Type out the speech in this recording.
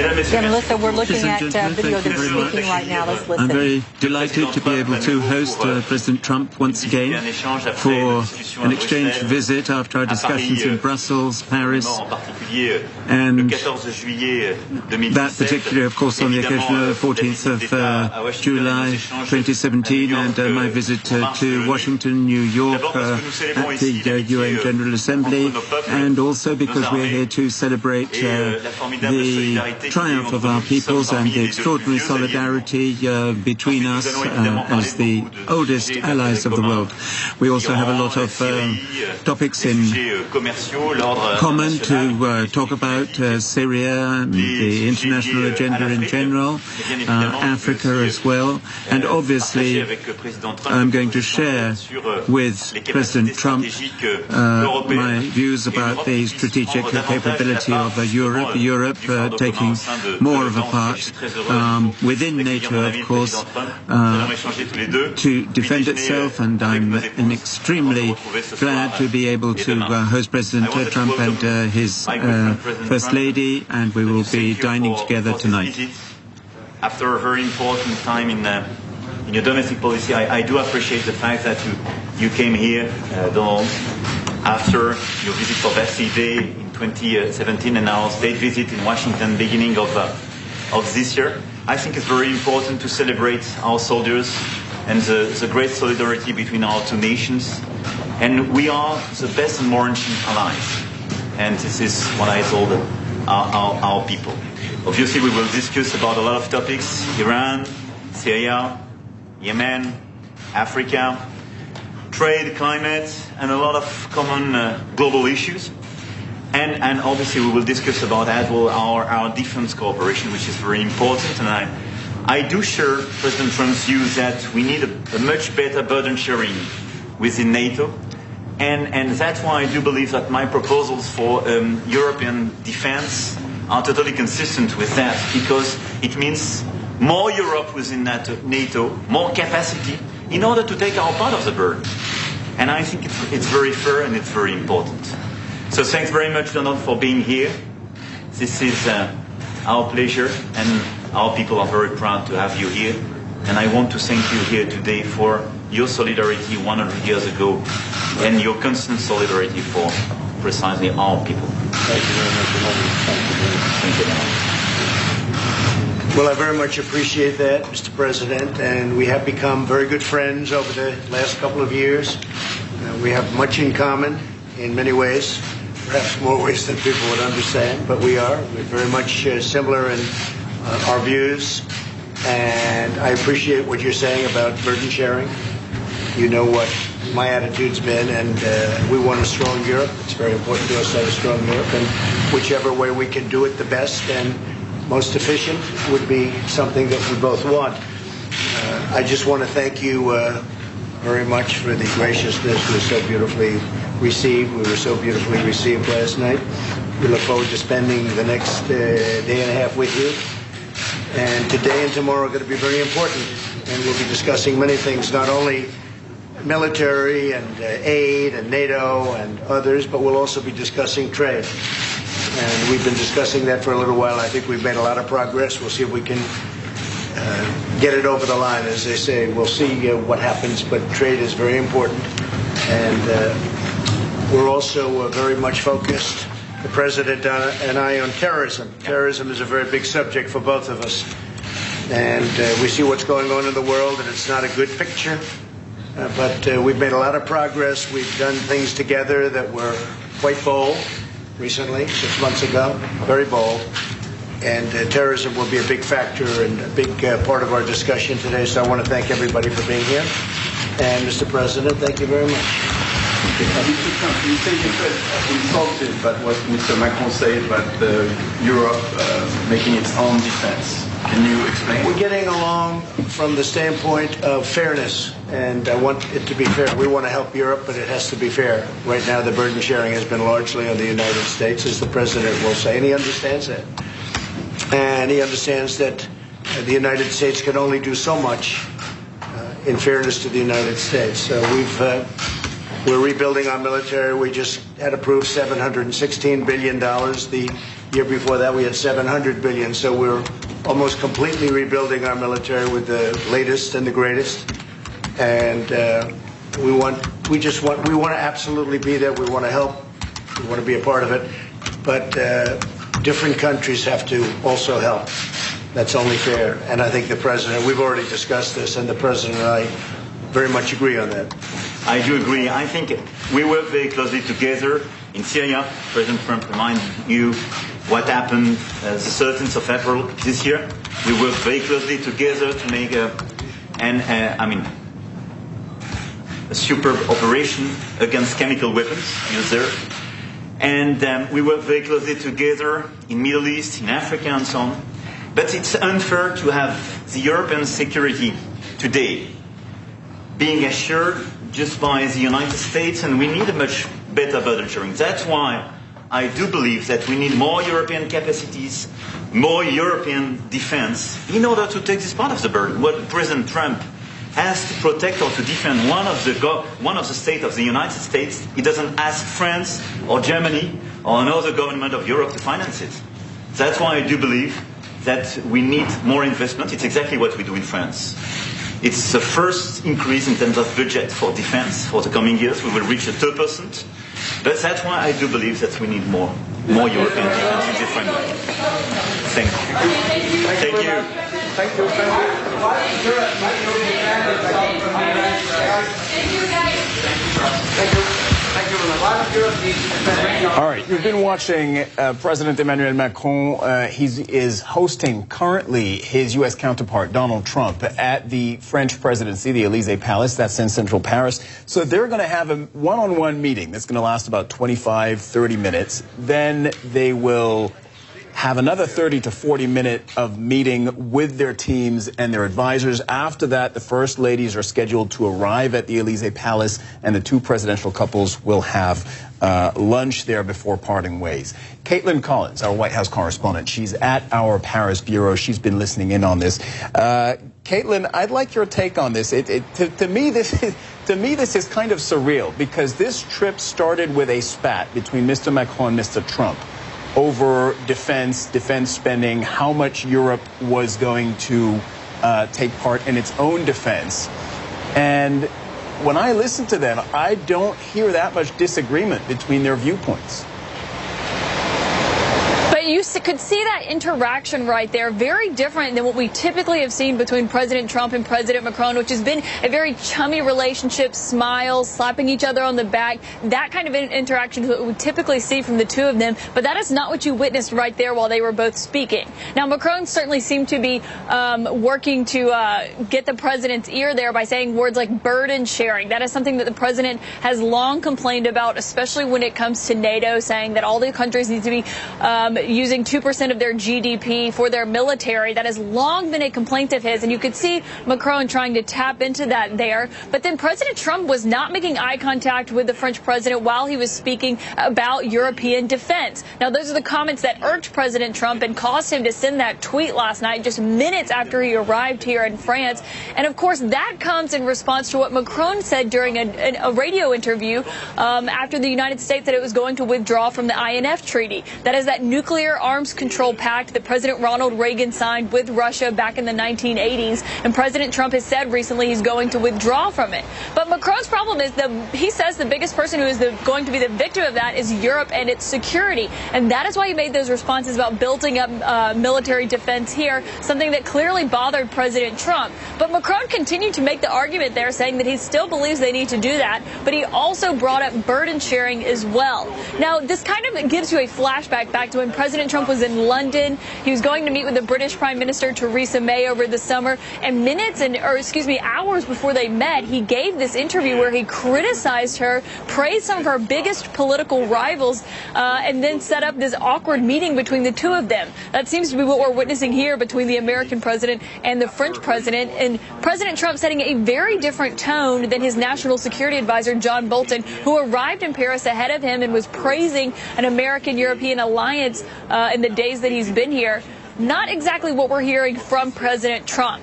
Yeah, Melissa, we're looking at video that's speaking right now. Let's listen. I'm very delighted to be able to host President Trump once again for an exchange visit after our discussions in Brussels, Paris, and that particularly, of course, on the occasion of the 14th of July 2017, and my visit to Washington, New York, at the UN General Assembly, and also because we're here to celebrate the triumph of our peoples and the extraordinary solidarity between us as the oldest allies of the world. We also have a lot of topics in common to talk about: Syria, the international agenda in general, Africa as well, and obviously I'm going to share with President Trump my views about the strategic capability of Europe taking more of a part within NATO, of course, to defend itself, and I'm extremely glad to be able to host President Trump and his First Lady, and we will be dining together tonight. After a very important time in your domestic policy, I do appreciate the fact that you came here, Donald, after your visit for Bastille Day in 2017 and our state visit in Washington beginning of this year. I think it's very important to celebrate our soldiers and the great solidarity between our two nations. And we are the best and more ancient allies. And this is what I told our people. Obviously, we will discuss about a lot of topics: Iran, Syria, Yemen, Africa, trade, climate, and a lot of common global issues. And obviously, we will discuss about as well our defense cooperation, which is very important. And I do share President Trump's views that we need a much better burden sharing within NATO. And that's why I do believe that my proposals for European defense are totally consistent with that, because it means more Europe within NATO, more capacity, in order to take our part of the burden. And I think it's very fair and it's very important. So thanks very much, Donald, for being here. This is our pleasure, and our people are very proud to have you here. And I want to thank you here today for your solidarity 100 years ago and your constant solidarity for precisely our people. Thank you very much. Thank you very much. Well, I very much appreciate that, Mr. President, and we have become very good friends over the last couple of years. We have much in common in many ways, perhaps more ways than people would understand, but we're very much similar in our views, and I appreciate what you're saying about burden sharing. You know what my attitude's been, and we want a strong Europe. It's very important to us to have a strong Europe, and whichever way we can do it the best and most efficient would be something that we both want. I just want to thank you very much for the graciousness we were so beautifully received. We were so beautifully received last night. We look forward to spending the next day and a half with you. And today and tomorrow are going to be very important, and we'll be discussing many things, not only military and aid and NATO and others, but we'll also be discussing trade. And we've been discussing that for a little while. I think we've made a lot of progress. We'll see if we can get it over the line, as they say. We'll see what happens, but trade is very important. And we're also very much focused, the President and I, on terrorism. Terrorism is a very big subject for both of us. And we see what's going on in the world, and it's not a good picture. But we've made a lot of progress. We've done things together that were quite bold recently, 6 months ago, very bold. And terrorism will be a big factor and a big part of our discussion today. So I want to thank everybody for being here. And Mr. President, thank you very much. Mr. Trump, you say you felt insulted by what Mr. Macron said about Europe making its own defense. Can you explain? We're getting along from the standpoint of fairness, and I want it to be fair. We want to help Europe, but it has to be fair. Right now, the burden sharing has been largely on the United States, as the President will say, and he understands that. And he understands that the United States can only do so much in fairness to the United States. So we're rebuilding our military. We just had approved $716 billion. The Year before that, we had $700 billion. So we're almost completely rebuilding our military with the latest and the greatest. And we want to absolutely be there. We want to help. We want to be a part of it. But different countries have to also help. That's only fair. And I think the president, we've already discussed this, and the president and I very much agree on that. I do agree. I think we work very closely together in Syria. President Trump reminded you what happened the 13th of April this year. We work very closely together to make a superb operation against chemical weapons used there. And we work very closely together in Middle East, in Africa, and so on. But it's unfair to have the European security today being assured just by the United States, and we need a much better burden sharing. That's why I do believe that we need more European capacities, more European defense, in order to take this part of the burden. What President Trump has to protect or to defend one of the states of the United States, he doesn't ask France or Germany or another government of Europe to finance it. That's why I do believe that we need more investment. It's exactly what we do in France. It's the first increase in terms of budget for defense for the coming years. We will reach the 2%. But that's why I do believe that we need more European defense in this framework. Thank you. Thank you. Thank you. All right, you've been watching President Emmanuel Macron. He is hosting currently his U.S. counterpart, Donald Trump, at the French presidency, the Élysée Palace. That's in central Paris. So they're going to have a one-on-one meeting that's going to last about 25, 30 minutes. Then they will have another 30 to 40 minute of meeting with their teams and their advisors. After that, the first ladies are scheduled to arrive at the Élysée Palace, and the two presidential couples will have lunch there before parting ways. Caitlin Collins, our White House correspondent, she's at our Paris bureau. She's been listening in on this. Caitlin, I'd like your take on this. To me, this is kind of surreal, because this trip started with a spat between Mr. Macron and Mr. Trump over defense spending, how much Europe was going to take part in its own defense. And when I listen to them, I don't hear that much disagreement between their viewpoints. But you could see that interaction right there, very different than what we typically have seen between President Trump and President Macron, which has been a very chummy relationship, smiles, slapping each other on the back. That kind of interaction is what we typically see from the two of them, but that is not what you witnessed right there while they were both speaking. Now, Macron certainly seemed to be working to get the president's ear there by saying words like burden sharing. That is something that the president has long complained about, especially when it comes to NATO, saying that all the countries need to be using 2% of their GDP for their military. That has long been a complaint of his, and you could see Macron trying to tap into that there. But then President Trump was not making eye contact with the French president while he was speaking about European defense. Now, those are the comments that irked President Trump and caused him to send that tweet last night, just minutes after he arrived here in France. And of course, that comes in response to what Macron said during a radio interview after the United States said it was going to withdraw from the INF Treaty. That is that nuclear arms control pact that President Ronald Reagan signed with Russia back in the 1980s. And President Trump has said recently he's going to withdraw from it. But Macron's problem is he says the biggest person who is going to be the victim of that is Europe and its security. And that is why he made those responses about building up military defense here, something that clearly bothered President Trump. But Macron continued to make the argument there, saying that he still believes they need to do that. But he also brought up burden sharing as well. Now, this kind of gives you a flashback back to when President Trump was in London. He was going to meet with the British Prime Minister Theresa May over the summer, and hours before they met, he gave this interview where he criticized her, praised some of her biggest political rivals, and then set up this awkward meeting between the two of them. That seems to be what we're witnessing here between the American president and the French president, and President Trump setting a very different tone than his national security advisor, John Bolton, who arrived in Paris ahead of him and was praising an American-European alliance in the days that he's been here. Not exactly what we're hearing from President Trump.